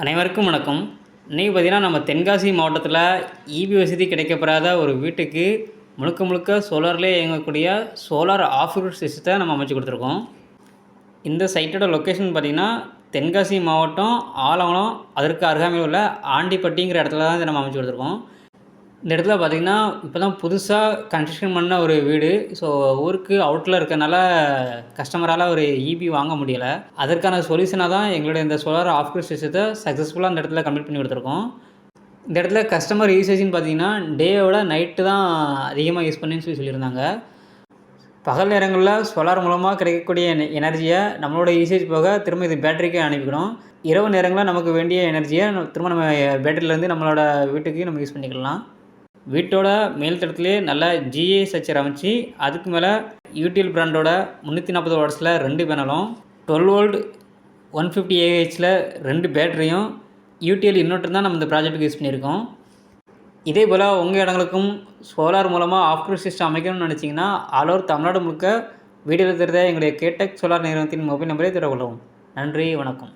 அனைவருக்கும் வணக்கம். இன்றைக்கி பார்த்திங்கன்னா நம்ம தென்காசி மாவட்டத்தில் இபி வசதி கிடைக்கப்பெறாத ஒரு வீட்டுக்கு முழுக்க முழுக்க சோலார்லேயே இயங்கக்கூடிய சோலார் ஆஃப் ரோட் சிஸ்டத்தை நம்ம அமைச்சு கொடுத்துருக்கோம். இந்த சைட்டோட லொக்கேஷன் பார்த்திங்கன்னா தென்காசி மாவட்டம் ஆலங்குளம், அதற்கு அருகாமையில் உள்ள ஆண்டிப்பட்டிங்கிற இடத்துல தான் இதை நம்ம அமைச்சு கொடுத்துருக்கோம். இந்த இடத்துல பார்த்திங்கன்னா இப்போ தான் புதுசாக கன்ஸ்ட்ரக்ஷன் பண்ண ஒரு வீடு. ஸோ ஊருக்கு அவுட்டில் இருக்கிறனால கஸ்டமரால் ஒரு இபி வாங்க முடியலை. அதற்கான சொல்யூஷனாக தான் எங்களுடைய இந்த சோலார் ஆஃப் கிரிட் சிஸ்டத்தை சக்ஸஸ்ஃபுல்லாக அந்த இடத்துல கம்ப்ளீட் பண்ணி கொடுத்துருக்கோம். இந்த இடத்துல கஸ்டமர் யூசேஜ்னு பார்த்திங்கன்னா டேயோட நைட்டு தான் அதிகமாக யூஸ் பண்ணின்னு சொல்லியிருந்தாங்க. பகல் நேரங்களில் சோலார் மூலமாக கிடைக்கக்கூடிய எனர்ஜியை நம்மளோட யூசேஜ் போக திரும்ப இது பேட்டரிக்கே அனுப்பிக்கணும். இரவு நேரங்களில் நமக்கு வேண்டிய எனர்ஜியை திரும்ப நம்ம பேட்டரியிலேருந்து நம்மளோட வீட்டுக்கு நம்ம யூஸ் பண்ணிக்கலாம். வீட்டோட மேல் தளத்துலேயே நல்லா ஜிஏ ஸ்ட்ரக்சர் அமைச்சு அதுக்கு மேலே யூடிஎல் பிராண்டோட 340 வாட்ஸில் 2 பேனலும், 12 வோல்ட் 150 ஏஹெச்சில் 2 பேட்டரியும், யூடிஎல் இன்வெர்ட்டர் தான் நம்ம இந்த ப்ராஜெக்ட்டுக்கு யூஸ் பண்ணியிருக்கோம். இதே போல் உங்கள் இடங்களுக்கும் சோலார் மூலமாக ஆஃப் கிரிட் சிஸ்டம் அமைக்கணும்னு நினச்சிங்கன்னா ஆல் ஓவர் தமிழ்நாடு முழுக்க வீடியோவில் தெரிந்த எங்களுடைய கேடெக் சோலார் நிறுவனத்தின் மொபைல் நம்பரை தொடர்பு கொள்ளவும். நன்றி, வணக்கம்.